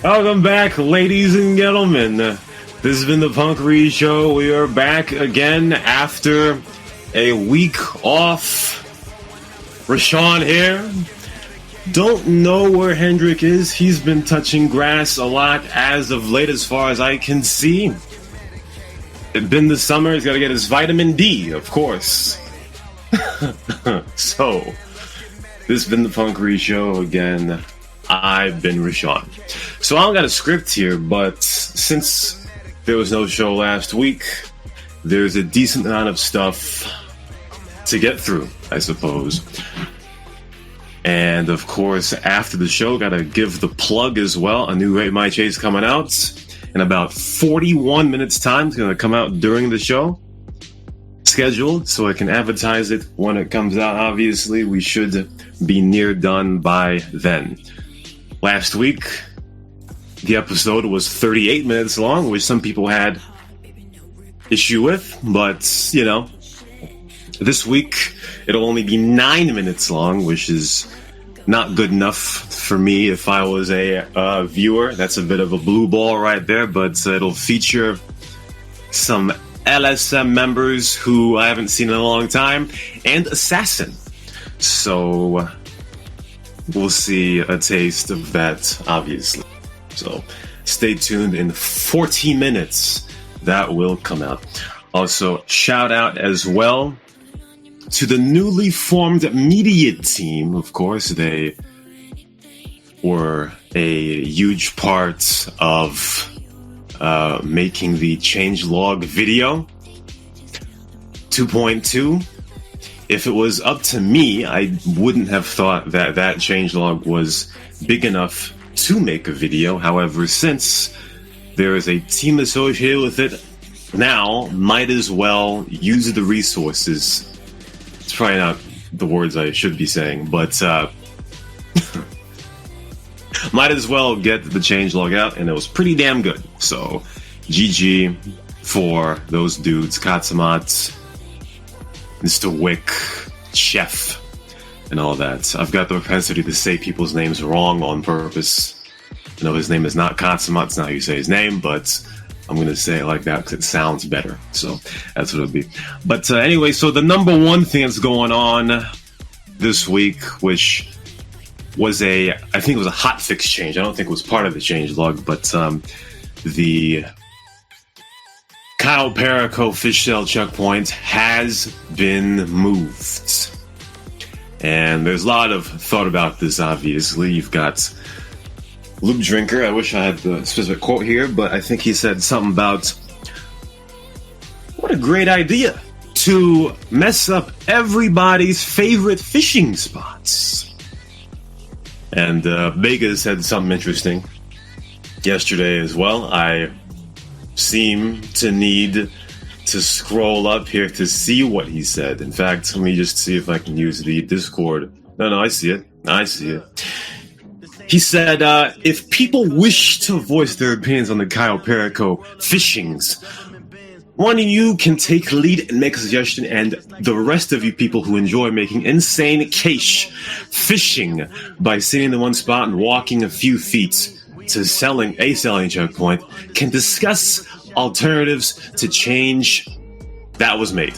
Welcome back, ladies and gentlemen. This has been the Punkery Show. We are back again after a week off. Rashawn here. Don't know where Hendrik is. He's been touching grass a lot as of late, as far as I can see. It's been the summer. He's got to get his vitamin D, of course. So, this has been the Punkery Show again. I've been Rashawn. So I don't got a script here, but since there was no show last week, there's a decent amount of stuff to get through, I suppose. And of course, after the show, gotta give the plug as well. A new Rate My Chase coming out in about 41 minutes time. It's gonna come out during the show. Scheduled so I can advertise it when it comes out. Obviously, we should be near done by then. Last week, the episode was 38 minutes long, which some people had issue with, but, you know, this week, it'll only be 9 minutes long, which is not good enough for me if I was a viewer. That's a bit of a blue ball right there, but it'll feature some LSM members who I haven't seen in a long time, and Assassin. So we'll see a taste of that, obviously. So stay tuned. In 40 minutes, that will come out. Also, shout out as well to the newly formed media team. Of course, they were a huge part of making the changelog video 2.2. If it was up to me, I wouldn't have thought that changelog was big enough to make a video. However, since there is a team associated with it now, might as well use the resources. It's probably not the words I should be saying, but might as well get the changelog out, and it was pretty damn good. So, GG for those dudes, Katsumat, Mr. Wick, Chef, and all that. I've got the propensity to say people's names wrong on purpose. I know his name is not Katsumat, it's not how you say his name, but I'm going to say it like that because it sounds better. So that's what it'll be. But anyway, so the number one thing that's going on this week, which was I think it was a hotfix change. I don't think it was part of the changelog, but the Cayo Perico fishtail checkpoint has been moved. And there's a lot of thought about this, obviously. You've got Lube Drinker. I wish I had the specific quote here, but I think he said something about, what a great idea to mess up everybody's favorite fishing spots. And Vega said something interesting yesterday as well. I seem to need to scroll up here to see what he said. In fact, let me just see if I can use the Discord. No, I see it. He said, if people wish to voice their opinions on the Cayo Perico fishings, one of you can take lead and make a suggestion, and the rest of you people who enjoy making insane cash fishing by sitting in one spot and walking a few feet to selling checkpoint can discuss alternatives to change that was made.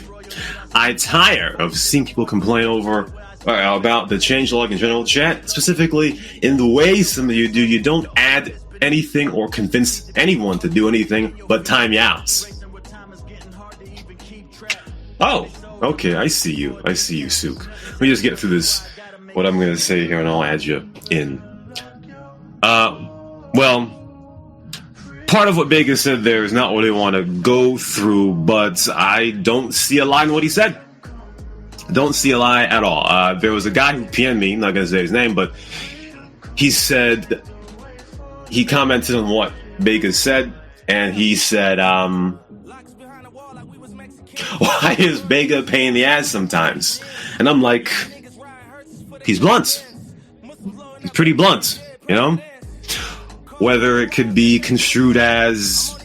I tire of seeing people complain about the changelog in general chat, specifically in the way some of you do. You don't add anything or convince anyone to do anything but time you out. Oh, okay, I see you, Sook. Let me just get through this, what I'm going to say here, and I'll add you in. Well, part of what Baker said there is not what I want to go through, but I don't see a lie in what he said. Don't see a lie at all. There was a guy who PM'd me, I'm not going to say his name, but he said, he commented on what Baker said, and he said, why is Baker a pain in the ass sometimes? And I'm like, he's blunt. He's pretty blunt, you know? Whether it could be construed as,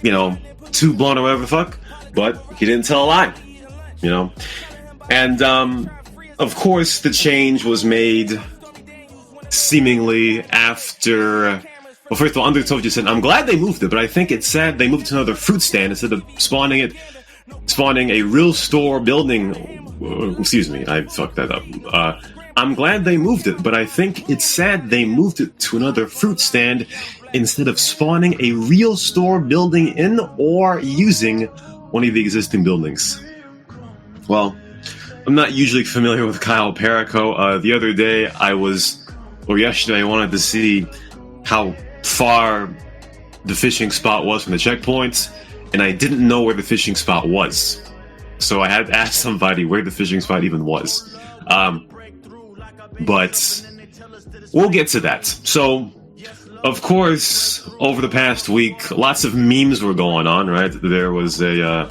you know, too blunt or whatever the fuck, but he didn't tell a lie, you know? And, of course, the change was made seemingly after Well, first of all, Undertow just said, I'm glad they moved it, but I think it's sad they moved to another fruit stand instead of spawning a real store building. Excuse me, I fucked that up. I'm glad they moved it, but I think it's sad they moved it to another fruit stand instead of spawning a real store building in or using one of the existing buildings. Well, I'm not usually familiar with Kyle Perico. The other day yesterday I wanted to see how far the fishing spot was from the checkpoints, and I didn't know where the fishing spot was. So I had to ask somebody where the fishing spot even was. But we'll get to that. So, of course, over the past week, lots of memes were going on, right? There was a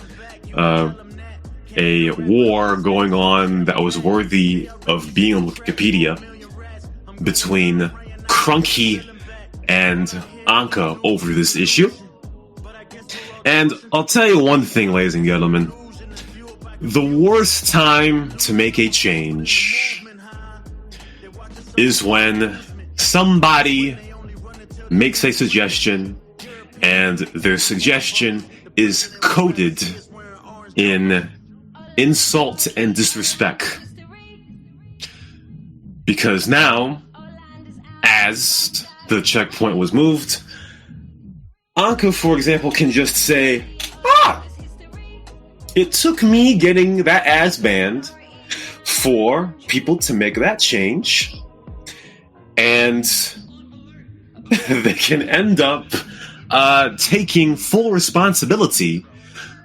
war going on that was worthy of being on Wikipedia between Crunky and Anka over this issue. And I'll tell you one thing, ladies and gentlemen. The worst time to make a change is when somebody makes a suggestion and their suggestion is coded in insult and disrespect. Because now, as the checkpoint was moved, Anka, for example, can just say, it took me getting that ass banned for people to make that change, and they can end up taking full responsibility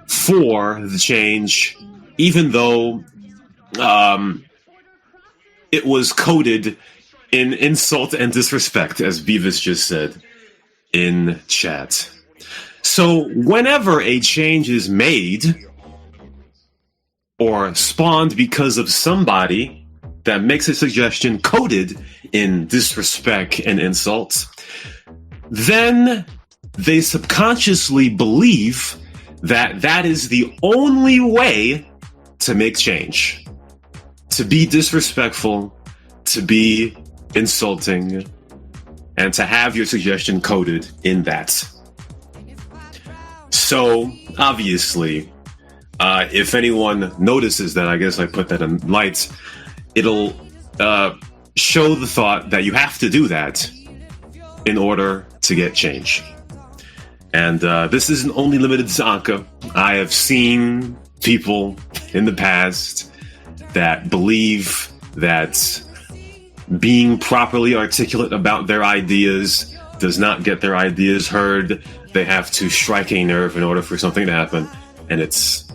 for the change, even though it was coded in insult and disrespect, as Beavis just said in chat. So whenever a change is made or spawned because of somebody that makes a suggestion coded in disrespect and insults, then they subconsciously believe that that is the only way to make change. To be disrespectful, to be insulting, and to have your suggestion coded in that. So, obviously, if anyone notices that, I guess I put that in lights, it'll show the thought that you have to do that in order to get change. And this isn't only limited to Anka. I have seen people in the past that believe that being properly articulate about their ideas does not get their ideas heard. They have to strike a nerve in order for something to happen. And it's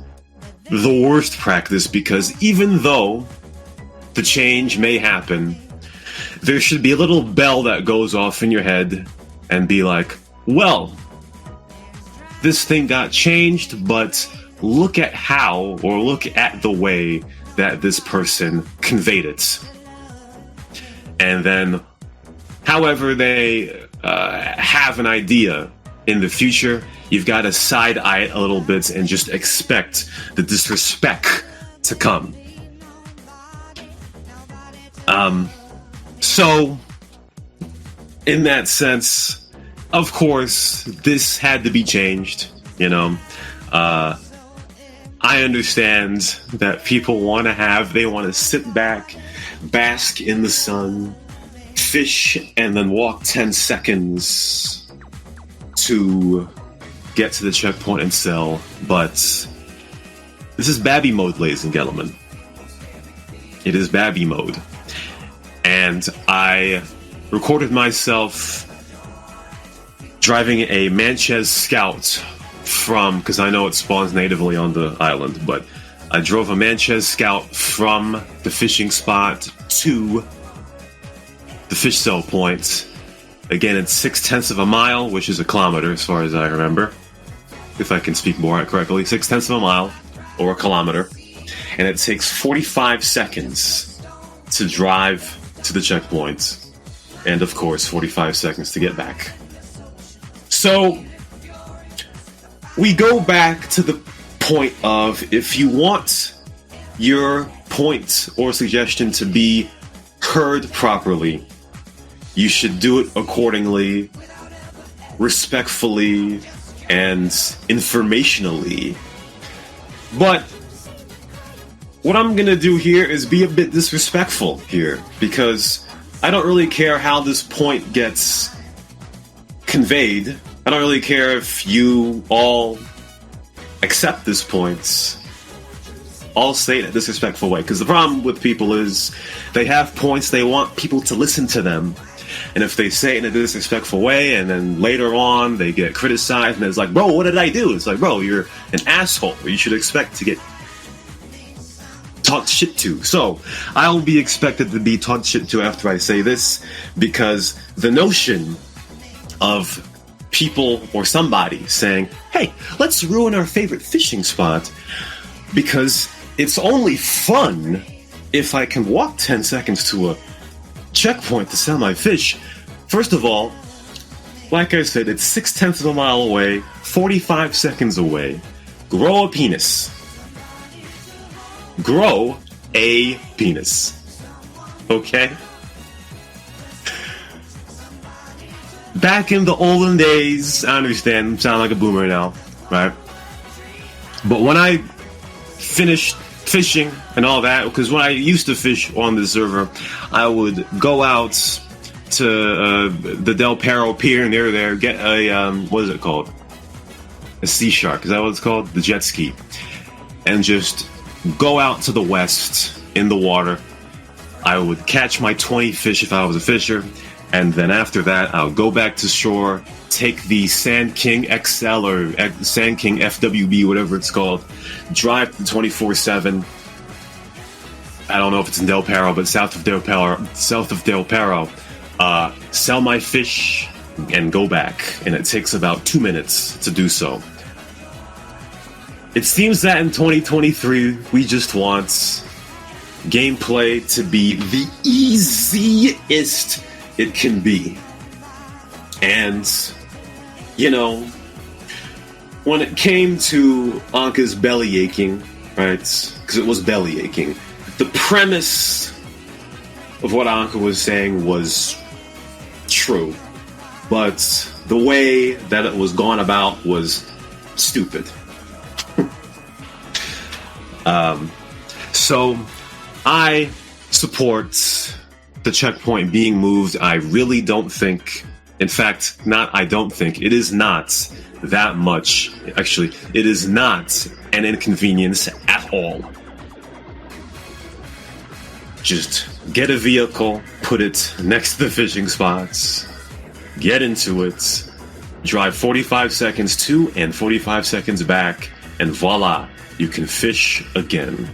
the worst practice, because even though the change may happen, there should be a little bell that goes off in your head and be like, well, this thing got changed, but look at how, or look at the way that this person conveyed it. And then, however they have an idea in the future, you've got to side-eye it a little bit and just expect the disrespect to come. So, in that sense, of course, this had to be changed, you know. I understand that people want to sit back, bask in the sun, fish, and then walk 10 seconds to get to the checkpoint and sell, but this is Babby mode, ladies and gentlemen. It is Babby mode. And I recorded myself driving a Manchez Scout because I know it spawns natively on the island, but I drove a Manchez Scout from the fishing spot to the fish sell point. Again, it's 0.6 of a mile, which is a kilometer as far as I remember, if I can speak more correctly. 0.6 of a mile, or a kilometer. And it takes 45 seconds to drive to the checkpoint. And of course, 45 seconds to get back. So, we go back to the point of, if you want your point or suggestion to be heard properly, you should do it accordingly respectfully and informationally. But what I'm gonna do here is be a bit disrespectful here, because I don't really care how this point gets conveyed. I don't really care if you all accept this point. I'll say it in a disrespectful way, because the problem with people is they have points, they want people to listen to them, and if they say it in a disrespectful way and then later on they get criticized and it's like, bro, what did I do? It's like, bro, you're an asshole. You should expect to get talked shit to. So I'll be expected to be talked shit to after I say this, because the notion of people or somebody saying, hey, let's ruin our favorite fishing spot because it's only fun if I can walk 10 seconds to a checkpoint to sell my fish. First of all, like I said, it's 0.6 of a mile away, 45 seconds away. Grow a penis. Grow a penis. Okay? Back in the olden days, I understand, I sound like a boomer now, right? But when I finished fishing and all that, because when I used to fish on the server, I would go out to the Del Perro Pier near there, get a, what is it called? A sea shark, is that what it's called? The jet ski. And just go out to the west in the water. I would catch my 20 fish if I was a fisher, and then after that, I'll go back to shore, take the Sand King XL or Sand King FWB, whatever it's called, drive the 24/7. I don't know if it's in Del Perro, but south of Del Perro, sell my fish and go back, and it takes about 2 minutes to do so. It seems that in 2023, we just want gameplay to be the easiest it can be. And, you know, when it came to Anka's belly aching, right, because it was belly aching, the premise of what Anka was saying was true, but the way that it was gone about was stupid. So I support the checkpoint being moved. I really don't think, in fact, I don't think, it is not that much. Actually, it is not an inconvenience at all. Just get a vehicle, put it next to the fishing spots, get into it, drive 45 seconds to and 45 seconds back, and voila, you can fish again.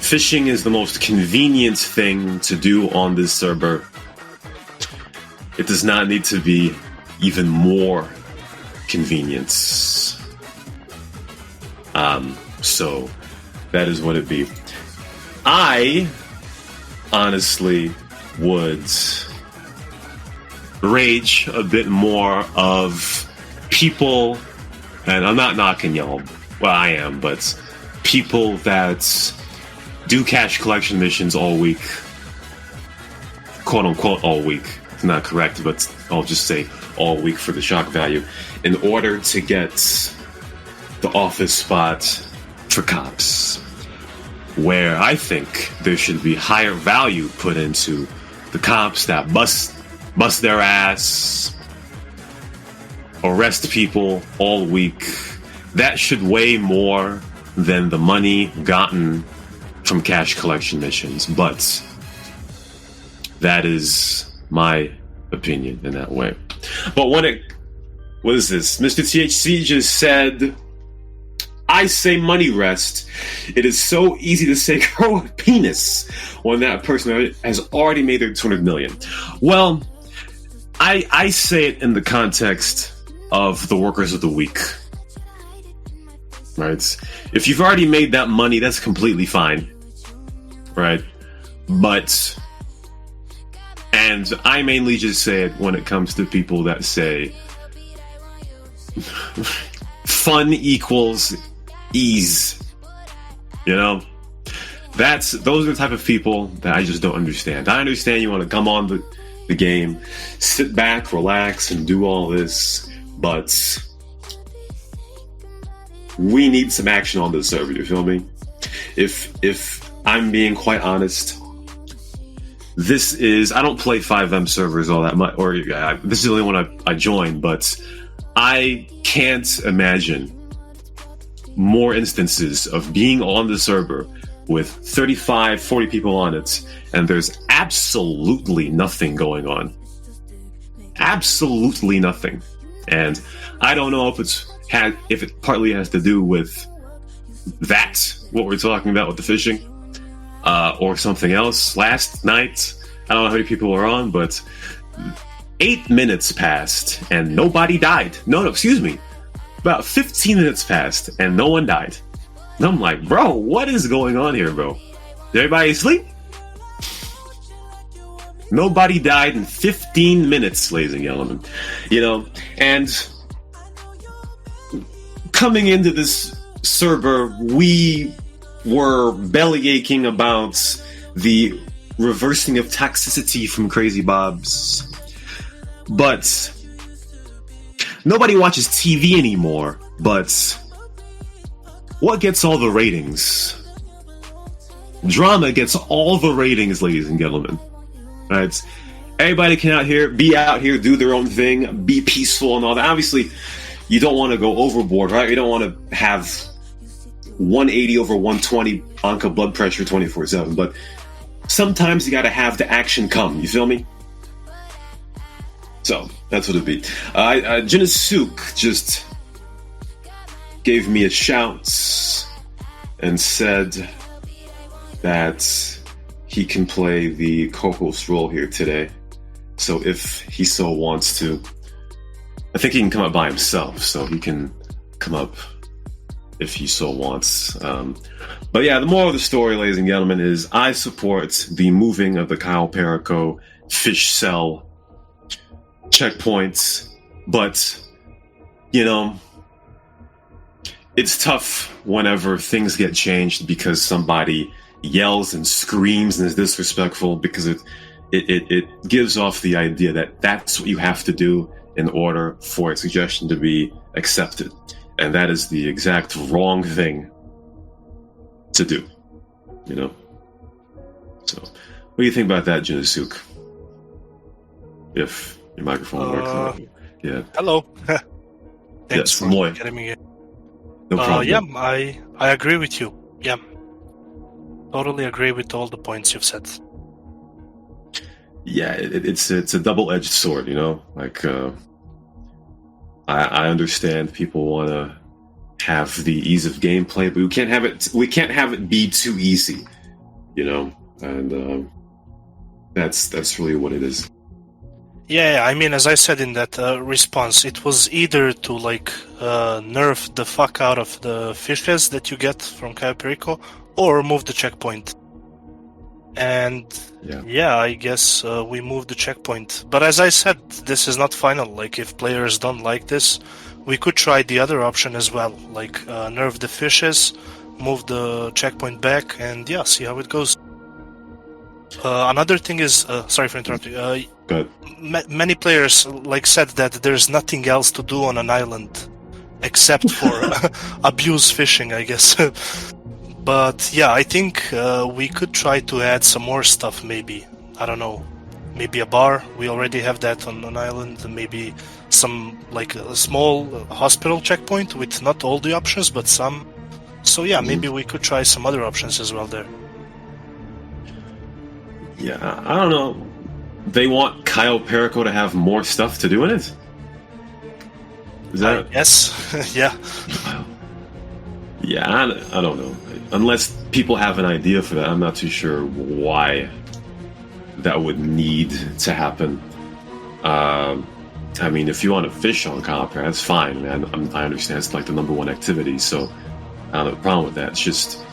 Fishing is the most convenient thing to do on this server. It does not need to be even more convenience. So that is what it be. I honestly would rage a bit more of people, and I'm not knocking y'all, well, I am, but people that do cash collection missions all week, quote unquote all week. It's not correct, but I'll just say all week for the shock value, in order to get the office spot for cops, where I think there should be higher value put into the cops that bust their ass, arrest people all week. That should weigh more than the money gotten from cash collection missions, but that is my opinion in that way. But what is this? Mr. THC just said, I say money rest. It is so easy to say grow a penis when that person has already made their 200 million. Well, I say it in the context of the workers of the week. Right? If you've already made that money, that's completely fine. Right? But, and I mainly just say it when it comes to people that say fun equals ease. You know? Those are the type of people that I just don't understand. I understand you want to come on the the game, sit back, relax, and do all this, but we need some action on this server, you feel me? If I'm being quite honest, this is, I don't play 5M servers all that much, or this is the only one I joined, but I can't imagine more instances of being on the server with 35, 40 people on it, and there's absolutely nothing going on. Absolutely nothing. And I don't know if it partly has to do with that, what we're talking about with the fishing, or something else. Last night, I don't know how many people were on, but 8 minutes passed and nobody died. No, excuse me. About 15 minutes passed and no one died. And I'm like, bro, what is going on here, bro? Is everybody asleep? Nobody died in 15 minutes, ladies and gentlemen. You know, and coming into this server, we were belly aching about the reversing of toxicity from Crazy Bob's. But nobody watches TV anymore. But what gets all the ratings? Drama gets all the ratings, ladies and gentlemen. Right? Everybody can be out here, do their own thing, be peaceful and all that. Obviously, you don't want to go overboard, right? You don't want to have 180 over 120 Anka blood pressure 24/7. But sometimes you got to have the action come. You feel me? So that's what it'd be. Jinasuk just gave me a shout and said that he can play the co-host role here today. So if he so wants to, I think he can come up by himself. So he can come up if he so wants. But yeah, the moral of the story, ladies and gentlemen, is I support the moving of the Cayo Perico fish cell checkpoints, but you know, it's tough whenever things get changed because somebody yells and screams and is disrespectful, because it gives off the idea that that's what you have to do in order for a suggestion to be accepted, and that is the exact wrong thing to do, you know. So what do you think about that, Jinasuk? If your microphone works. Yeah. Hello. Thanks yes, for Moy. getting me in. No problem. Yeah, I agree with you. Yeah. Totally agree with all the points you've said. Yeah, it's a double-edged sword, you know? Like, I understand people want to have the ease of gameplay, but we can't have it be too easy, you know? And that's really what it is. Yeah, I mean, as I said in that response, it was either to nerf the fuck out of the fishes that you get from Cayo Perico, or move the checkpoint. And yeah, I guess we moved the checkpoint. But as I said, this is not final. Like, if players don't like this, we could try the other option as well. Like, nerf the fishes, move the checkpoint back, and yeah, see how it goes. Another thing is, sorry for interrupting. Good. Many players said that there's nothing else to do on an island except for abuse fishing, I guess. But yeah, I think we could try to add some more stuff. Maybe, I don't know, maybe a bar. We already have that on an island. Maybe some a small hospital checkpoint with not all the options, but some. So yeah, maybe we could try some other options as well there. Yeah, I don't know. They want Cayo Perico to have more stuff to do in it? Is that... Yes, yeah. Yeah, I don't know. Unless people have an idea for that, I'm not too sure why that would need to happen. I mean, if you want to fish on Cayo Perico, that's fine. I mean, I understand it's like the number one activity, so I don't have a problem with that. It's just...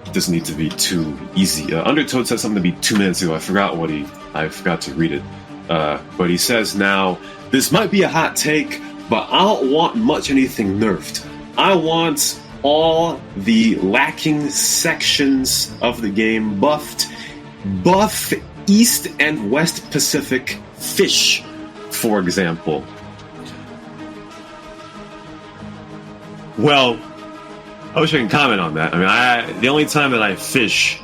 it doesn't need to be too easy. Undertoad said something to me 2 minutes ago. I forgot to read it. But he says now, this might be a hot take, but I don't want much anything nerfed. I want all the lacking sections of the game buffed. Buff East and West Pacific fish, for example. Well, I wish I can comment on that. I mean, the only time that I fish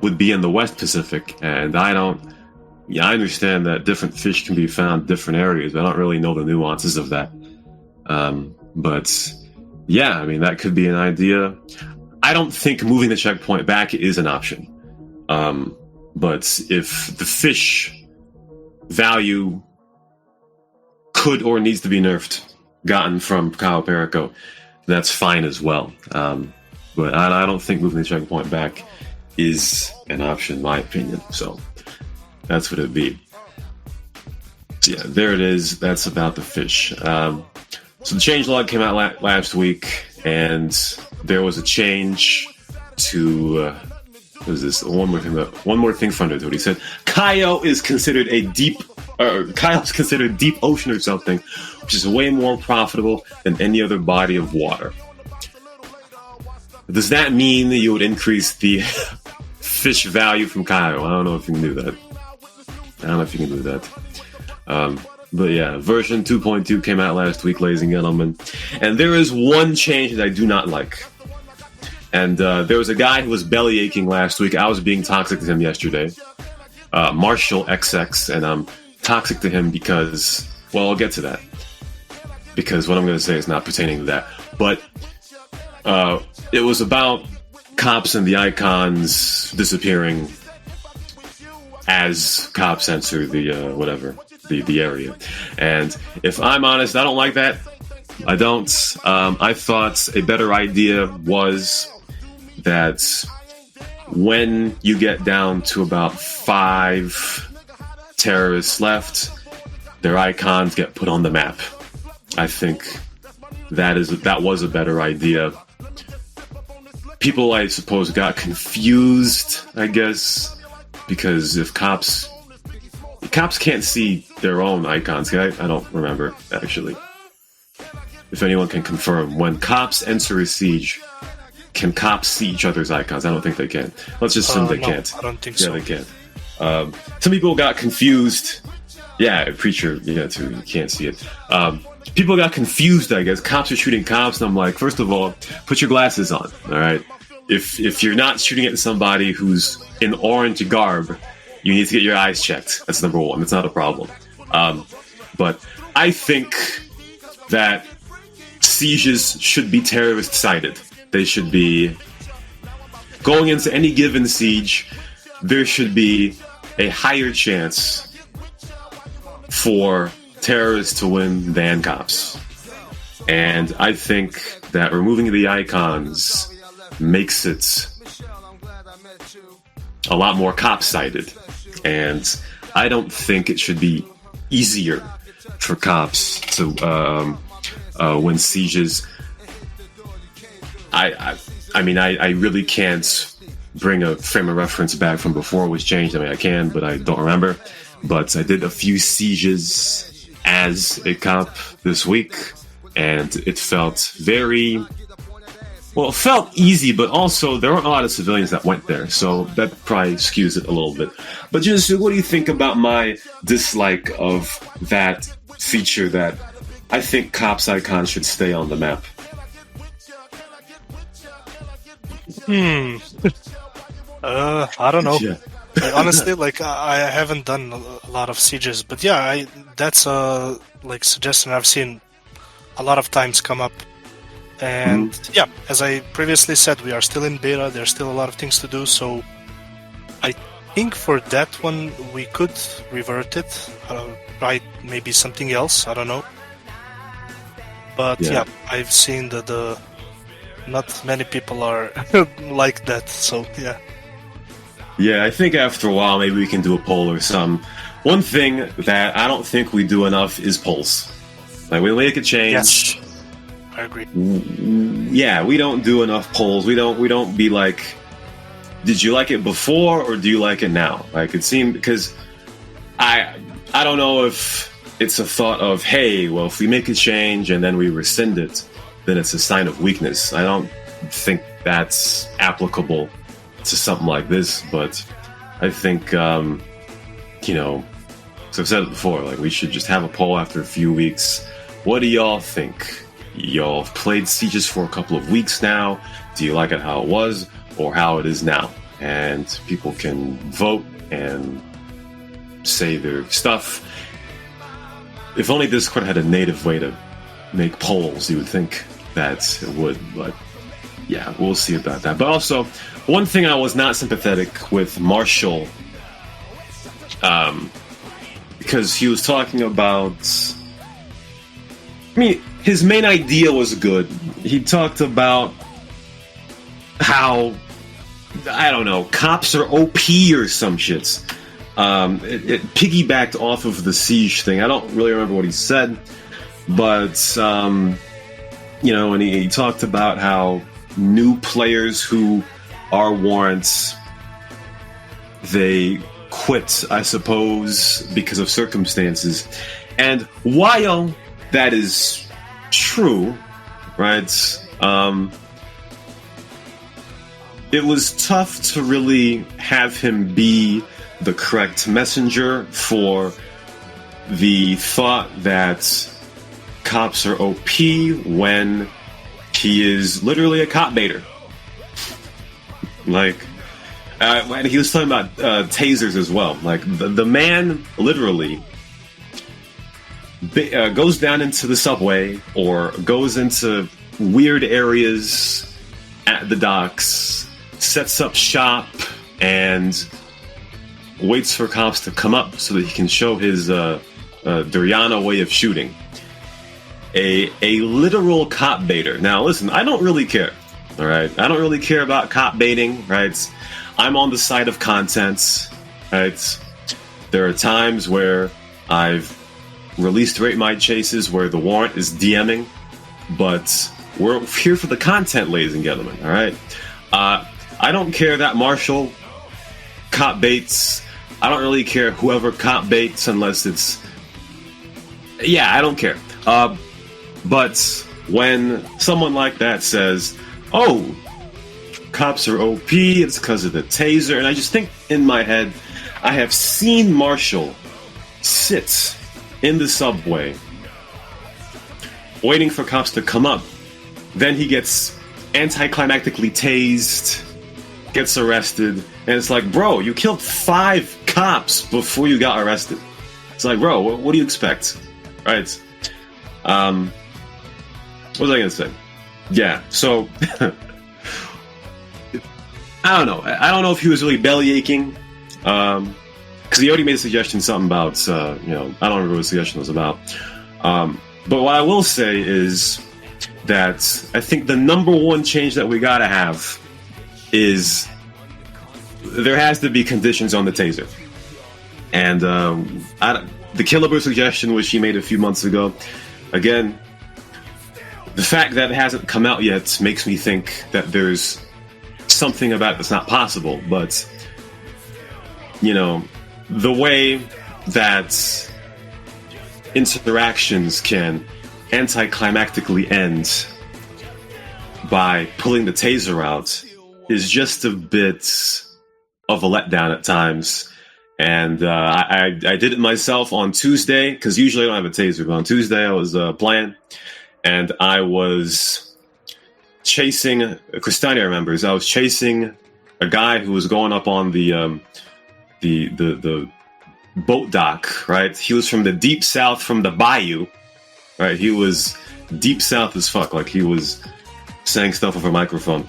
would be in the West Pacific, and I understand that different fish can be found in different areas, but I don't really know the nuances of that. But yeah, I mean, that could be an idea. I don't think moving the checkpoint back is an option. But if the fish value could or needs to be nerfed, gotten from Cayo Perico, that's fine as well. But I don't think moving the checkpoint back is an option, in my opinion. So that's what it'd be. So yeah, there it is. That's about the fish. So the changelog came out last week, and there was a change to what is this? One more thing from it. What he said: Cayo is considered Cayo's considered deep ocean or something, which is way more profitable than any other body of water. Does that mean that you would increase the fish value from Cayo? I don't know if you can do that. But yeah, version 2.2 came out last week, ladies and gentlemen. And there is one change that I do not like. And there was a guy who was belly aching last week. I was being toxic to him yesterday. Marshall XX, and I'm toxic to him because, well, I'll get to that. Because what I'm going to say is not pertaining to that. But it was about cops and the icons disappearing as cops enter the area. And if I'm honest, I don't like that. I don't. I thought a better idea was that when you get down to about 5 terrorists left, their icons get put on the map. I think that was a better idea. People, I suppose, got confused, I guess, because if cops can't see their own icons. I don't remember, actually. If anyone can confirm, when cops enter a siege, can cops see each other's icons? I don't think they can. Let's just assume they can't. I don't think so. Yeah, they can't. Some people got confused. Yeah, Preacher, too. You can't see it. People got confused, I guess. Cops are shooting cops, and I'm like, first of all, put your glasses on, all right? If you're not shooting at somebody who's in orange garb, you need to get your eyes checked. That's number one. That's not a problem. But I think that sieges should be terrorist-sided. They should be... Going into any given siege, there should be a higher chance for terrorists to win than cops. And I think that removing the icons makes it a lot more cop-sided. And I don't think it should be easier for cops to win sieges. I mean, I really can't bring a frame of reference back from before it was changed. I mean, I can, but I don't remember. But I did a few sieges as a cop this week, and it felt very... Well, it felt easy, but also there weren't a lot of civilians that went there, so that probably skews it a little bit. But just what do you think about my dislike of that feature that I think cops icons should stay on the map? I don't know. Yeah. Honestly, I haven't done a lot of sieges, but yeah, that's a suggestion I've seen a lot of times come up. And yeah, as I previously said, we are still in beta. There's still a lot of things to do, so I think for that one we could revert it. Try maybe something else. I don't know. But yeah, I've seen that not many people are like that. So yeah. Yeah, I think after a while maybe we can do a poll or something. One thing that I don't think we do enough is polls. Like we make a change. Yes. I agree. Yeah, we don't do enough polls. We don't be like, did you like it before or do you like it now? Like it seemed, because I don't know if it's a thought of, hey, well, if we make a change and then we rescind it, then it's a sign of weakness. I don't think that's applicable to something like this, but I think so I've said it before, like, we should just have a poll after a few weeks. What do y'all think? Y'all have played Sieges for a couple of weeks now. Do you like it how it was or how it is now? And people can vote and say their stuff. If only Discord had a native way to make polls, you would think that it would, but yeah, we'll see about that. But also, one thing I was not sympathetic with Marshall, because he was talking about, his main idea was good. He talked about how, I don't know, cops are OP or some shits. It piggybacked off of the Siege thing. I don't really remember what he said, but, and he talked about how new players who are warrants, they quit, I suppose, because of circumstances. And while that is true, right, it was tough to really have him be the correct messenger for the thought that cops are OP when he is literally a cop baiter. Like, and he was talking about tasers as well. Like, the man literally goes down into the subway or goes into weird areas at the docks, sets up shop, and waits for cops to come up so that he can show his Duriana way of shooting. A literal cop baiter. Now, listen, I don't really care. All right, I don't really care about cop baiting. Right, I'm on the side of content. Right, there are times where I've released rate my chases where the warrant is DMing, but we're here for the content, ladies and gentlemen. All right, I don't care that Marshall cop baits. I don't really care whoever cop baits unless it's... Yeah, I don't care. But when someone like that says, oh, cops are OP, it's because of the taser, and I just think in my head, I have seen Marshall sit in the subway waiting for cops to come up. Then he gets anticlimactically tased, gets arrested, and it's like, bro, you killed 5 cops before you got arrested. It's like, bro, what do you expect? Right? What was I gonna say? Yeah, so I don't know. I don't know if he was really belly aching, because he already made a suggestion, something about I don't remember what the suggestion was about. But what I will say is that I think the number one change that we gotta have is there has to be conditions on the taser. And the Killable suggestion, which he made a few months ago, again, the fact that it hasn't come out yet makes me think that there's something about it that's not possible. But, the way that interactions can anticlimactically end by pulling the taser out is just a bit of a letdown at times. And I did it myself on Tuesday, because usually I don't have a taser, but on Tuesday I was playing, and I was chasing, Cristania remembers, I was chasing a guy who was going up on the boat dock, right? He was from the deep south, from the bayou, right? He was deep south as fuck, like he was saying stuff over a microphone.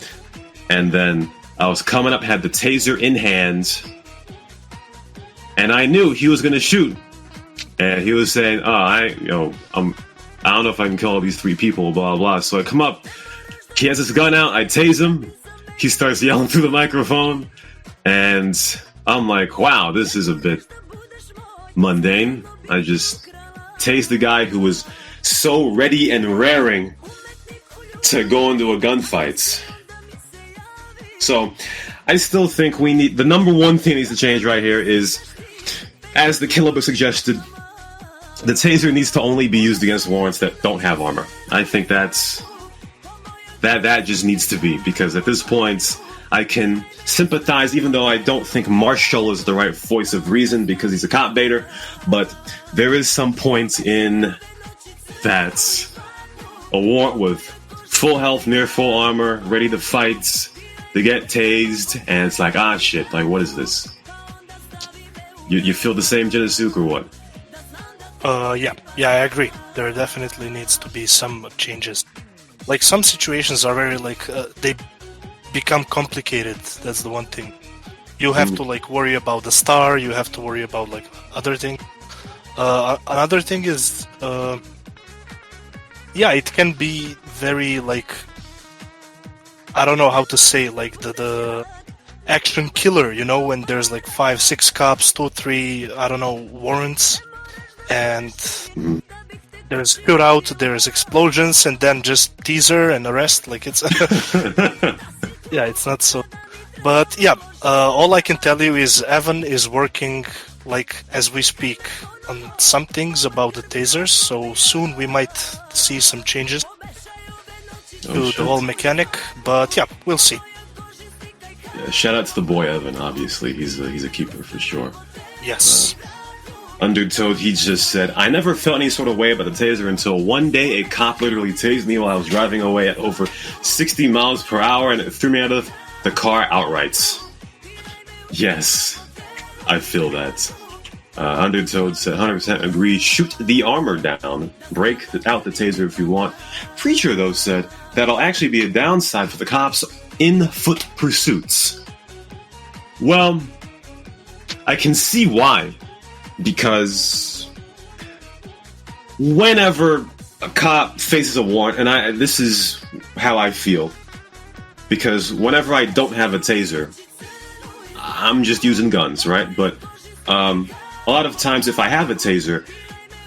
And then I was coming up, had the taser in hand, and I knew he was going to shoot. And he was saying, I don't know if I can kill all these 3 people, blah, blah. So I come up, he has his gun out, I tase him, he starts yelling through the microphone, and I'm like, wow, this is a bit mundane. I just tased the guy who was so ready and raring to go into a gunfight. So I still think we need, the number one thing that needs to change right here is, as the Killable suggested, the taser needs to only be used against warrants that don't have armor. I think that just needs to be, because at this point, I can sympathize, even though I don't think Marshall is the right voice of reason because he's a cop baiter. But there is some points in that a warrant with full health, near full armor, ready to fight, they get tased, and it's like, ah, shit, like, what is this? You feel the same, Genosuke, or what? Yeah, I agree. There definitely needs to be some changes. Like, some situations are very, like, they become complicated. That's the one thing. You have to, like, worry about the star, you have to worry about, like, other things. Another thing is, it can be very, like, I don't know how to say, like, the action killer, you know, when there's, like, 5-6 cops, 2-3, I don't know, warrants, and there's shootout, there's explosions, and then just teaser and arrest, like, it's... Yeah, it's not so... But, yeah, all I can tell you is Evan is working, like, as we speak, on some things about the tasers, so soon we might see some changes to the whole mechanic, but yeah, we'll see. Yeah, shout out to the boy Evan, obviously. He's a keeper for sure. Yes. Undertow, he just said, I never felt any sort of way about the taser until one day a cop literally tased me while I was driving away at over 60 miles per hour and it threw me out of the car outright. Yes, I feel that. Undertoad said, 100% agree, shoot the armor down, break out the taser if you want. Preacher, though, said, that'll actually be a downside for the cops in foot pursuits. Well, I can see why. Because whenever a cop faces a warrant, and this is how I feel, because whenever I don't have a taser, I'm just using guns, right? But a lot of times if I have a taser,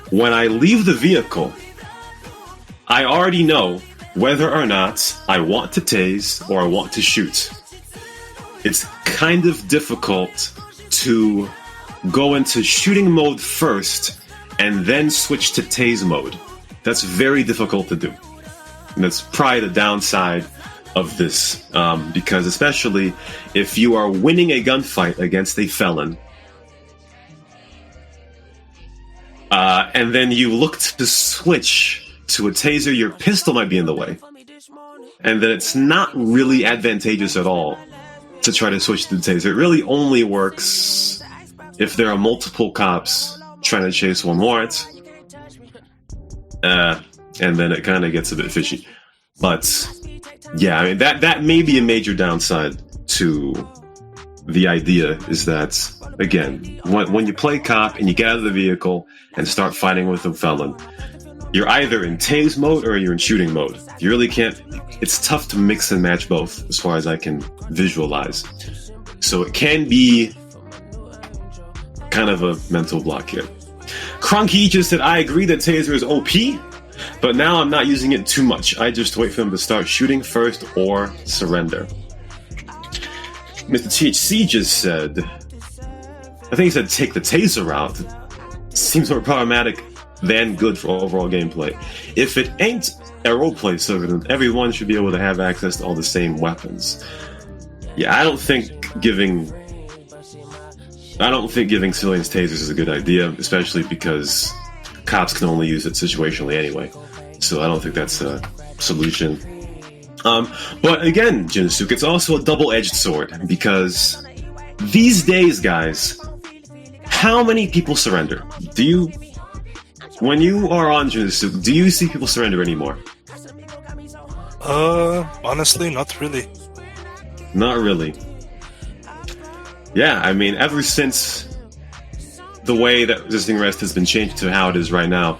when I leave the vehicle, I already know whether or not I want to tase or I want to shoot. It's kind of difficult to go into shooting mode first and then switch to tase mode. That's very difficult to do. And that's probably the downside of this, because especially if you are winning a gunfight against a felon, and then you look to switch to a taser, your pistol might be in the way. And then it's not really advantageous at all to try to switch to the taser. It really only works if there are multiple cops trying to chase one warrant. And then it kind of gets a bit fishy. But yeah, I mean, that may be a major downside to the idea, is that, again, when you play cop and you get out of the vehicle and start fighting with a felon, you're either in tase mode or you're in shooting mode. You really can't... It's tough to mix and match both, as far as I can visualize. So it can be kind of a mental block here. Cronky just said, I agree that taser is OP, but now I'm not using it too much. I just wait for him to start shooting first or surrender. Mr. THC just said, I think he said take the taser out. Seems more problematic than good for overall gameplay. If it ain't a roleplay server, then everyone should be able to have access to all the same weapons. Yeah, I don't think giving civilians tasers is a good idea, especially because cops can only use it situationally anyway. So I don't think that's a solution. But again, Genosuke, it's also a double-edged sword, because these days, guys, how many people surrender? When you are on Genosuke, do you see people surrender anymore? Honestly, not really. Not really. Yeah, I mean, ever since the way that resisting arrest has been changed to how it is right now,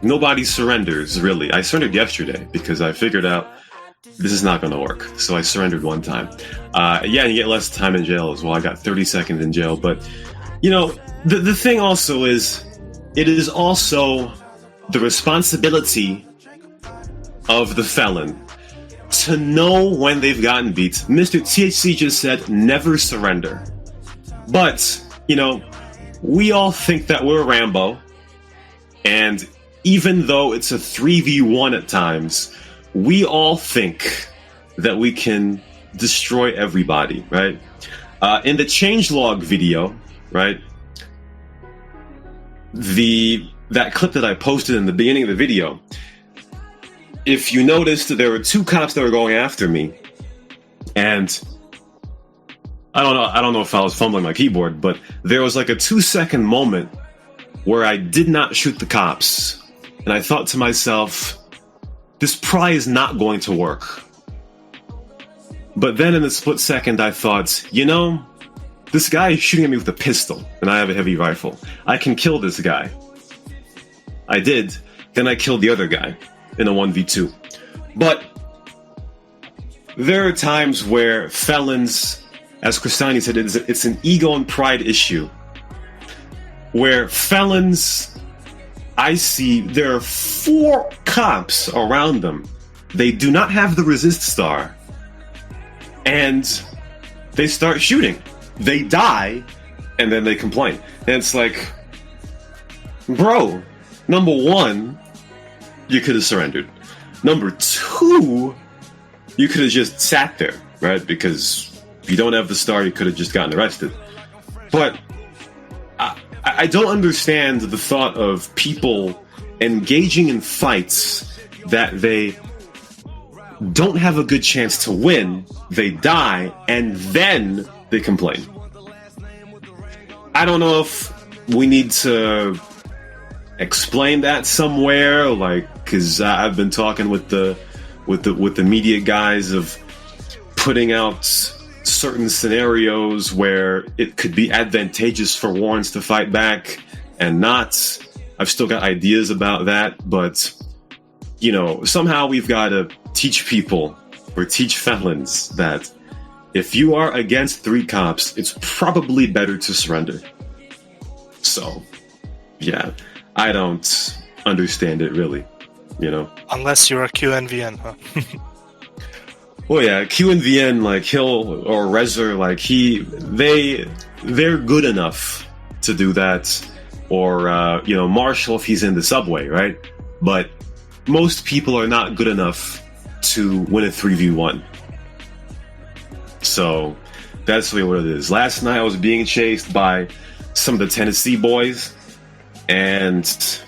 nobody surrenders, really. I surrendered yesterday because I figured out this is not going to work. So I surrendered one time. Yeah, and you get less time in jail as well. I got 30 seconds in jail. But, you know, the thing also is, it is also the responsibility of the felon to know when they've gotten beat. Mr. THC just said, never surrender. But, you know, we all think that we're Rambo. And even though it's a 3v1 at times, we all think that we can destroy everybody, right? In the changelog video, right? That clip that I posted in the beginning of the video, if you noticed, there were two cops that were going after me, and I don't know if I was fumbling my keyboard, but there was like a 2-second moment where I did not shoot the cops, and I thought to myself, this probably is not going to work. But then in a split second, I thought, you know, this guy is shooting at me with a pistol, and I have a heavy rifle. I can kill this guy. I did. Then I killed the other guy in a 1v2. But there are times where felons, as Cristani said, it's an ego and pride issue. Where felons, I see there are 4 cops around them. They do not have the resist star. And they start shooting. They die, and then they complain. And it's like, bro, number 1, you could have surrendered. Number 2, you could have just sat there, right? Because if you don't have the star, you could have just gotten arrested. But I don't understand the thought of people engaging in fights that they don't have a good chance to win, they die, and then they complain. I don't know if we need to explain that somewhere, like, because I've been talking with the media guys of putting out certain scenarios where it could be advantageous for Warrens to fight back and not. I've still got ideas about that, but you know, somehow we've got to teach people or teach felons that if you are against 3 cops, it's probably better to surrender. So, yeah, I don't understand it really, you know. Unless you're a QNVN, huh? Well, yeah, QNVN, like Hill or Rezer, like they're good enough to do that, or you know, Marshall if he's in the subway, right? But most people are not good enough to win a 3v1. So that's really what it is. Last night I was being chased by some of the Tennessee boys, and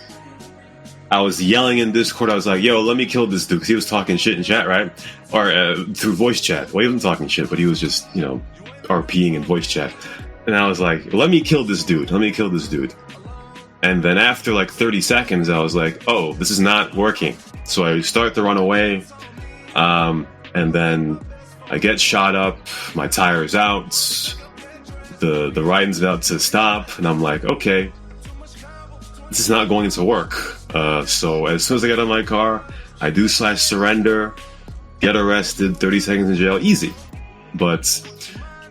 I was yelling in Discord. I was like, yo, let me kill this dude, because he was talking shit in chat, right? Or through voice chat. Well, he wasn't talking shit, but he was just, you know, RPing in voice chat. And I was like, let me kill this dude. Let me kill this dude. And then after like 30 seconds, I was like, oh, this is not working. So I start to run away. And then I get shot up. My tire's out. The riding's about to stop. And I'm like, okay, this is not going to work. So as soon as I get out of my car, I do /surrender, get arrested, 30 seconds in jail, easy. But,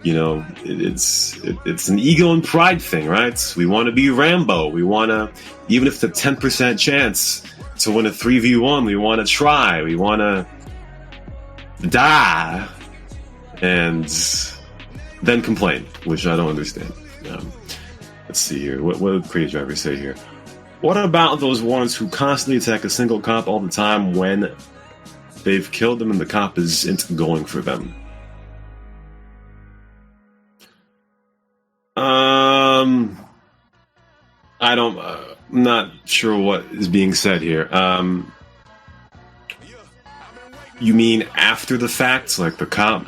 you know, it's an ego and pride thing, right? We want to be Rambo. We want to, even if it's a 10% chance to win a 3v1, we want to try. We want to die and then complain, which I don't understand. Let's see here. What did Crazy Driver say here? What about those ones who constantly attack a single cop all the time when they've killed them and the cop isn't going for them? I'm not sure what is being said here. You mean after the fact? Like the cop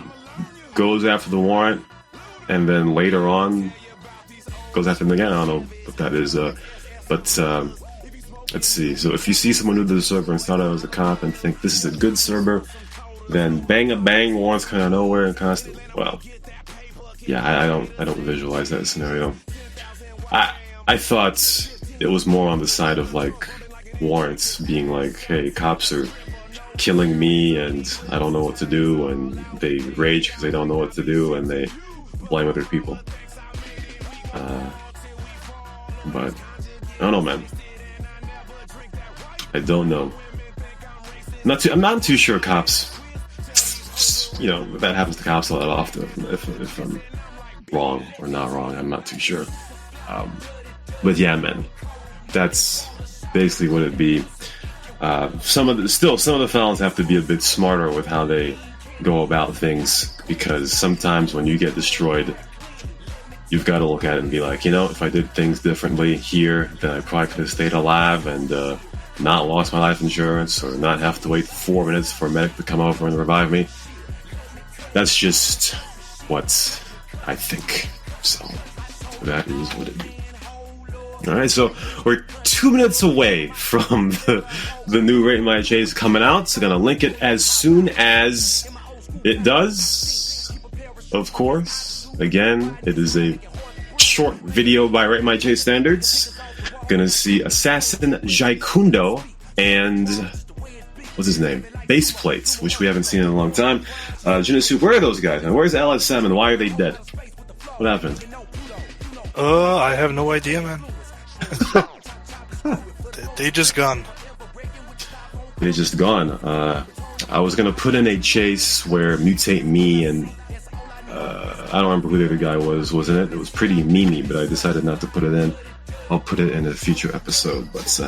goes after the warrant and then later on goes after them again? I don't know what that is. But let's see. So if you see someone new to the server and start out as a cop and think this is a good server, then bang warrants kind of nowhere and constant. Well, yeah, I don't visualize that scenario. I thought it was more on the side of like warrants being like, hey, cops are killing me and I don't know what to do, and they rage because they don't know what to do and they blame other people. But I don't know, man. I don't know. I'm not too sure cops. You know, that happens to cops a lot often. If I'm wrong or not wrong, I'm not too sure. But yeah, man, that's basically what it'd be. Some of the felons have to be a bit smarter with how they go about things, because sometimes when you get destroyed, you've got to look at it and be like, if I did things differently here, then I probably could have stayed alive and not lost my life insurance, or not have to wait 4 minutes for a medic to come over and revive me. That's just what I think. So that is what it is. Alright, so we're 2 minutes away from the new Rate My Chase coming out, so gonna link it as soon as it does, of course. Again, it is a short video by Rate My Chase standards. Gonna see Assassin Jaikundo and what's his name? Base Plates, which we haven't seen in a long time. Jinosu, where are those guys? And where's LSM and why are they dead? What happened? I have no idea, man. They just gone. They just gone. I was gonna put in a chase where Mutate Me and I don't remember who the other guy was, wasn't it? It was pretty memey, but I decided not to put it in. I'll put it in a future episode, but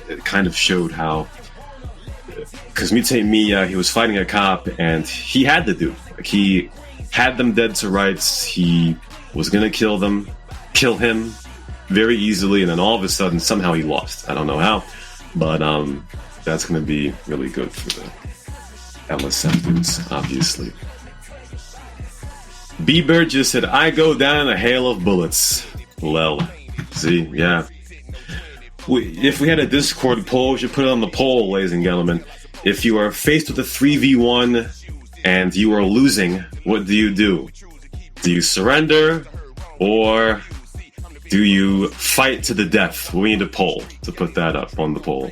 it kind of showed how, because Mutate Me, he was fighting a cop and he had the dude. Like, he had them dead to rights. He was gonna kill him very easily, and then all of a sudden somehow he lost. I don't know how, but that's gonna be really good for the LSM dudes, obviously. B-Bird just said, I go down in a hail of bullets. Lel. See, yeah. If we had a Discord poll, we should put it on the poll, ladies and gentlemen. If you are faced with a 3v1 and you are losing, what do you do? Do you surrender, or do you fight to the death? We need a poll to put that up on the poll.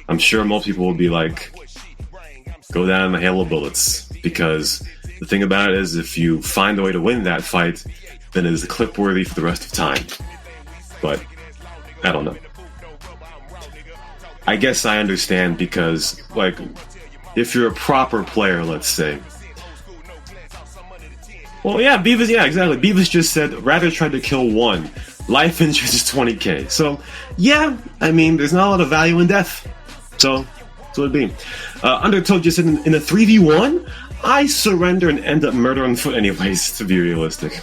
I'm sure most people will be like, go down in the hail of bullets, because the thing about it is, if you find a way to win that fight, then it is clip worthy for the rest of time. But I don't know. I guess I understand, because, like, if you're a proper player, let's say. Well, yeah, Beavis, yeah, exactly. Beavis just said, rather try to kill one. Life insurance is 20k. So, yeah, I mean, there's not a lot of value in death. So, that's what it'd be. Undertow just said, in a 3v1, I surrender and end up murder on foot anyways, to be realistic.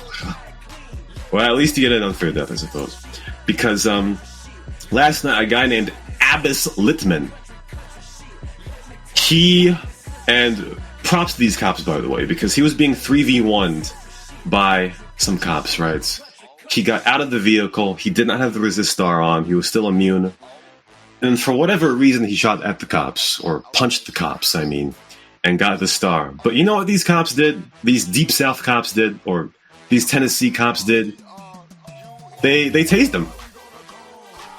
Well, at least you get an unfair death, I suppose. Because, last night, a guy named Abbas Littman, and props to these cops, by the way, because he was being 3v1'd by some cops, right? He got out of the vehicle, he did not have the resistor on, he was still immune, and for whatever reason, he shot at the cops, or punched the cops, I mean, and got the star. But you know what these cops did? These Deep South cops did, or these Tennessee cops did? They tased him.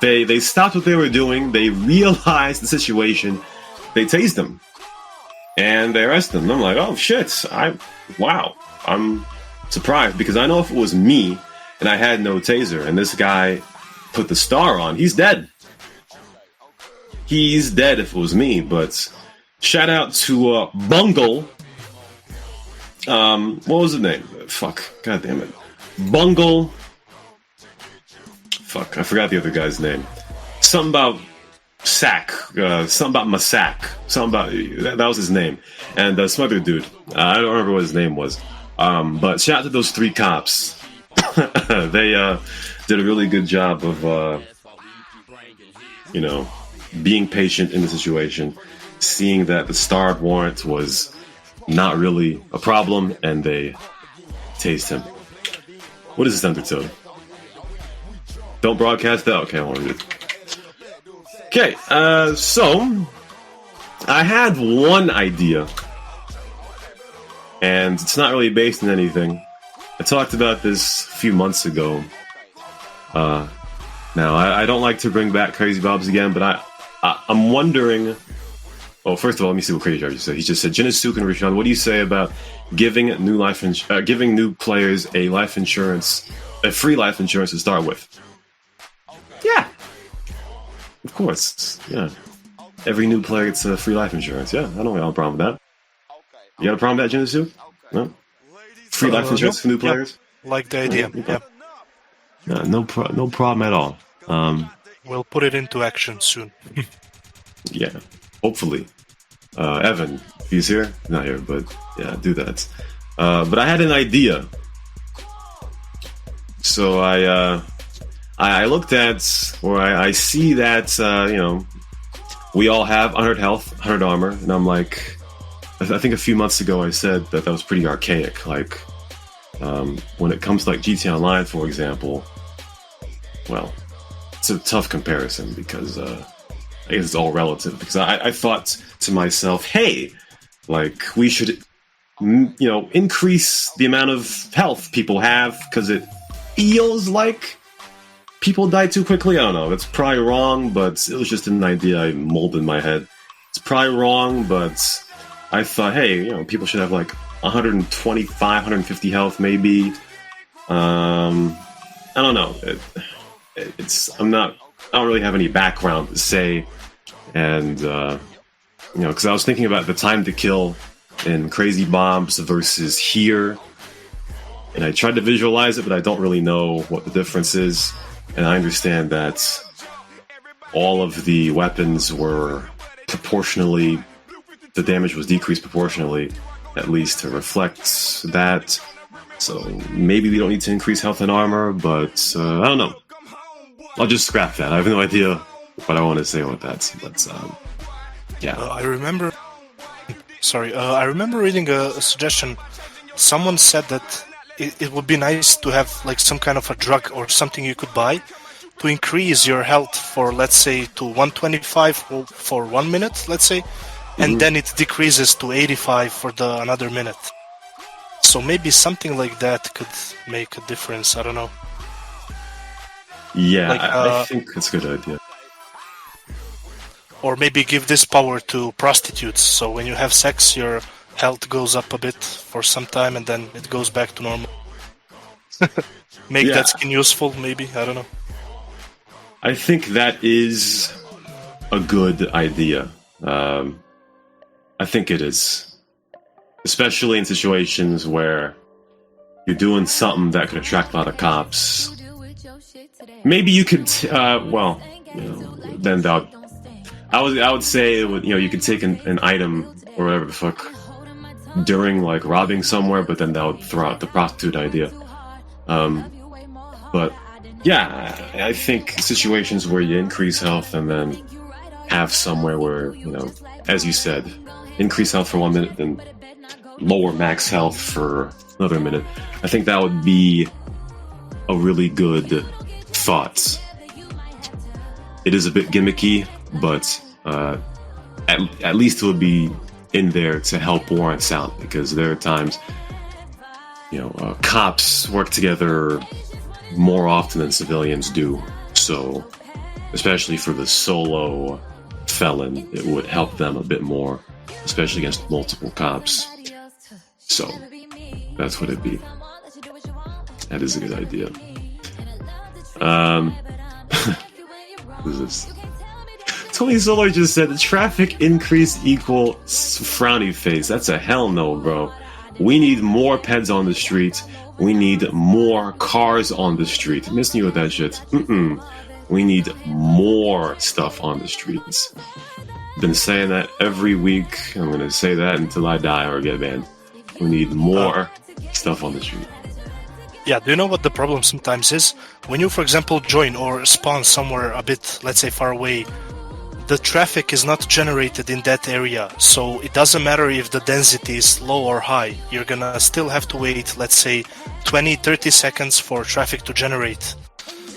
They stopped what they were doing, they realized the situation, they tased him. And they arrested him. I'm like, oh shit, wow. I'm surprised, because I know if it was me and I had no taser and this guy put the star on, he's dead. He's dead if it was me. But shout out to Bungle. What was his name? Fuck. God damn it. Bungle. Fuck, I forgot the other guy's name. Something about Sack. Something about Masak. Something about... That was his name. And some other dude. I don't remember what his name was. But shout out to those three cops. They did a really good job of, being patient in the situation, seeing that the starred warrant was not really a problem, and they tased him. What is this, Undertow? Don't broadcast that? Okay, I won't read it. Okay, so I had one idea, and it's not really based on anything. I talked about this a few months ago. Now, I don't like to bring back Crazy Bobs again, but I'm wondering... Well, first of all, let me see what Crazy Bobs said. He just said, Jinosuke and Rishon, what do you say about giving new players a free life insurance to start with? Yeah. Of course. Yeah. Every new player gets a free life insurance. Yeah, I don't have a problem with that. You got a problem with that, Jinosuke? No? Free life insurance for new players? Like the idea, yeah. No problem at all. We'll put it into action soon. Yeah, hopefully. Evan, if he's here, not here, but yeah, do that. But I had an idea. So I looked at, or I see that, we all have 100 health, 100 armor, and I'm like, I think a few months ago I said that was pretty archaic. Like, when it comes to like GTA Online, for example, well, it's a tough comparison because I guess it's all relative. Because I thought to myself, hey, like we should, increase the amount of health people have because it feels like people die too quickly. I don't know. It's probably wrong, but it was just an idea I molded in my head. It's probably wrong, but I thought, hey, people should have like 125, 150 health, maybe. I don't know. I don't really have any background to say, and because I was thinking about the time to kill in Crazy Bombs versus here, and I tried to visualize it, but I don't really know what the difference is. And I understand that all of the weapons were proportionally, the damage was decreased proportionally, at least to reflect that. So maybe we don't need to increase health and armor, but I don't know. I'll just scrap that. I have no idea what I want to say about that. But yeah. I remember reading a suggestion. Someone said that it would be nice to have like some kind of a drug or something you could buy to increase your health for, let's say, to 125 for 1 minute, let's say, and then it decreases to 85 for another minute. So maybe something like that could make a difference. I don't know. Yeah, I think that's a good idea. Or maybe give this power to prostitutes, so when you have sex, your health goes up a bit for some time, and then it goes back to normal. Make that skin useful, maybe, I don't know. I think that is a good idea. I think it is. Especially in situations where you're doing something that could attract a lot of cops. Maybe you could, then that I would say it would, you could take an item or whatever the fuck during like robbing somewhere, but then that would throw out the prostitute idea. But yeah, I think situations where you increase health and then have somewhere where, as you said, increase health for 1 minute, then lower max health for another minute. I think that would be a really good thought. It is a bit gimmicky, but at least it would be in there to help warrants out, because there are times, cops work together more often than civilians do. So, especially for the solo felon, it would help them a bit more, especially against multiple cops. So, that's what it'd be. That is a good idea. Who's this? Tony Solar just said, traffic increase equal frowny face. That's a hell no, bro. We need more peds on the street. We need more cars on the street. Missing you with that shit. We need more stuff on the streets. Been saying that every week. I'm gonna say that until I die or get banned. We need more stuff on the street. Yeah, do you know what the problem sometimes is? When you, for example, join or spawn somewhere a bit, let's say, far away, the traffic is not generated in that area, so it doesn't matter if the density is low or high. You're gonna still have to wait, let's say, 20-30 seconds for traffic to generate.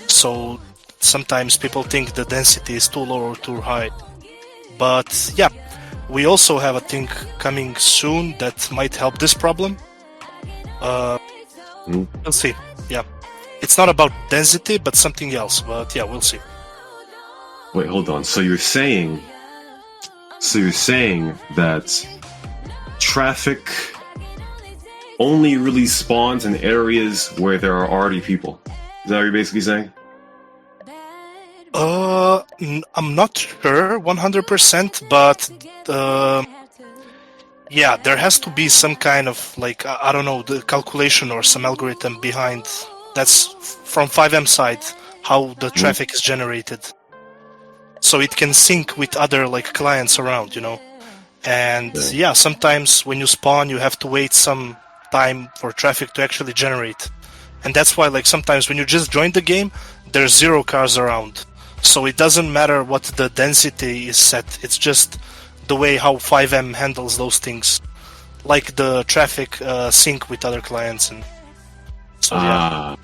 So sometimes people think the density is too low or too high. But yeah, we also have a thing coming soon that might help this problem. We'll see. Yeah, it's not about density, but something else. But yeah, we'll see. Wait, hold on. So you're saying that traffic only really spawns in areas where there are already people? Is that what you're basically saying? I'm not sure 100%, but yeah, there has to be some kind of, like, I don't know, the calculation or some algorithm behind. That's from 5M side, how the traffic is generated. So it can sync with other, like, clients around, And yeah, sometimes when you spawn, you have to wait some time for traffic to actually generate. And that's why, like, sometimes when you just join the game, there's 0 cars around. So it doesn't matter what the density is set. It's just the way how 5M handles those things. Like the traffic sync with other clients. And so, yeah.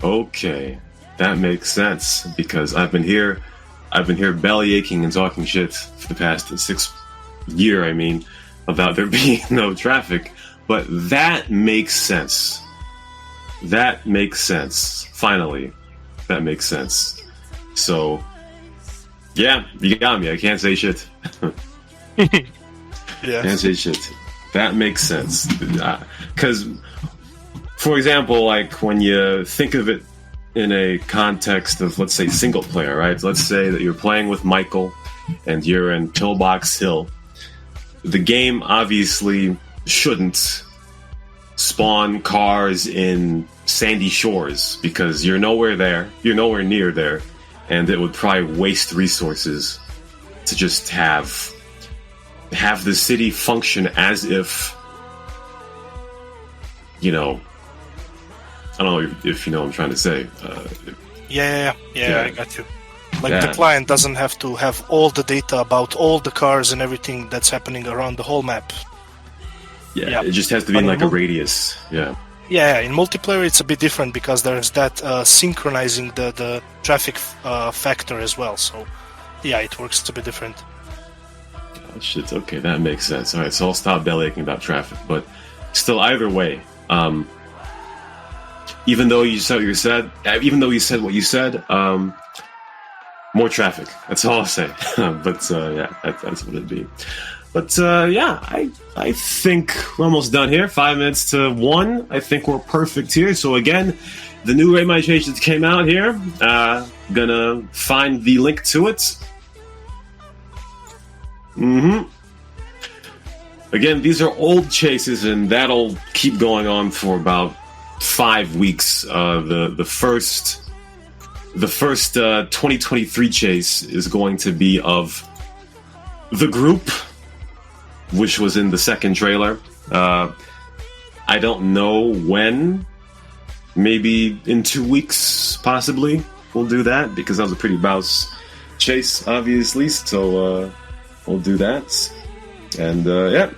Okay. That makes sense. Because I've been here belly aching and talking shit for the past 6 years, about there being no traffic. But that makes sense. That makes sense. Finally. That makes sense. So, yeah, you got me. I can't say shit. Yeah. Can't say shit. That makes sense. Because, for example, like when you think of it in a context of, let's say, single player, right? Let's say that you're playing with Michael and you're in Pillbox Hill. The game obviously shouldn't spawn cars in Sandy Shores because you're nowhere near there, and it would probably waste resources to just have the city function as if, I don't know if you know what I'm trying to say. Yeah, I got you. Like, the client doesn't have to have all the data about all the cars and everything that's happening around the whole map. Yeah, it just has to be in like a radius. Yeah. Yeah, in multiplayer it's a bit different because there's that synchronizing the traffic factor as well. So, yeah, it works a bit different. Oh, shit, okay, that makes sense. All right, so I'll stop belly aching about traffic. But still, either way, even though you said what you said, more traffic. That's all I'll say. But yeah, that's what it'd be. But yeah, I think we're almost done here. 5 minutes to 1. I think we're perfect here. So again, the new randomizations came out here. Gonna find the link to it. Again, these are old chases, and that'll keep going on for about 5 weeks. The first 2023 chase is going to be of the group, which was in the second trailer. I don't know when. Maybe in 2 weeks, possibly, we'll do that, because that was a pretty bouse chase, obviously, so we'll do that. And yeah,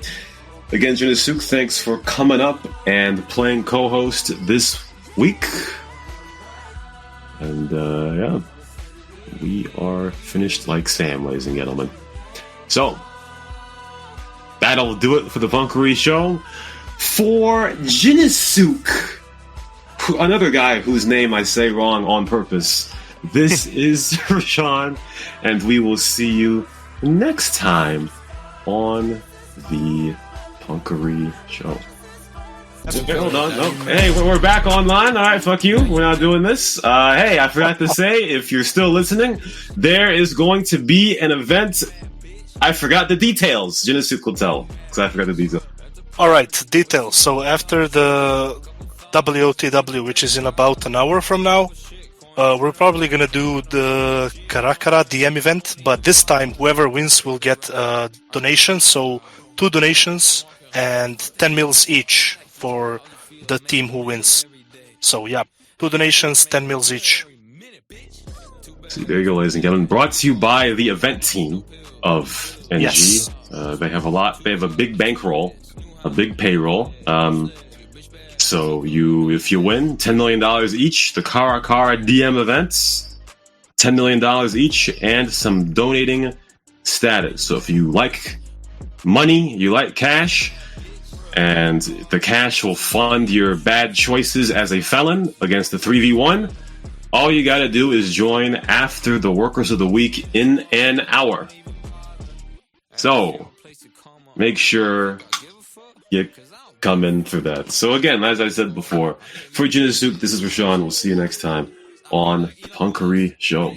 again, Junasuk, thanks for coming up and playing co-host this week. And yeah, we are finished like Sam, ladies and gentlemen. So, that'll do it for the Punkery show. For Junasuk, another guy whose name I say wrong on purpose, this is Rashawn, and we will see you next time on the Punkery show. Hold on. Oh, hey, we're back online. All right, fuck you. We're not doing this. Hey, I forgot to say, if you're still listening, there is going to be an event. I forgot the details. Junasuk will tell, because I forgot the details. All right, details. So after the WOTW, which is in about an hour from now, we're probably going to do the Karakara DM event, but this time whoever wins will get donations, so 2 donations and 10 mils each for the team who wins. So yeah, 2 donations, 10 mils each. See, there you go, ladies and gentlemen. Brought to you by the event team of NG. Yes. They have a big bankroll, a big payroll. So if you win, $10 million each, the Karakara DM events, $10 million each, and some donating status. So if you like money, you like cash, and the cash will fund your bad choices as a felon against the 3v1, all you gotta do is join after the Workers of the Week in an hour. So, make sure you come in for that. So again, as I said before, for Junasuk, this is Rashawn. We'll see you next time on the Punkery Show.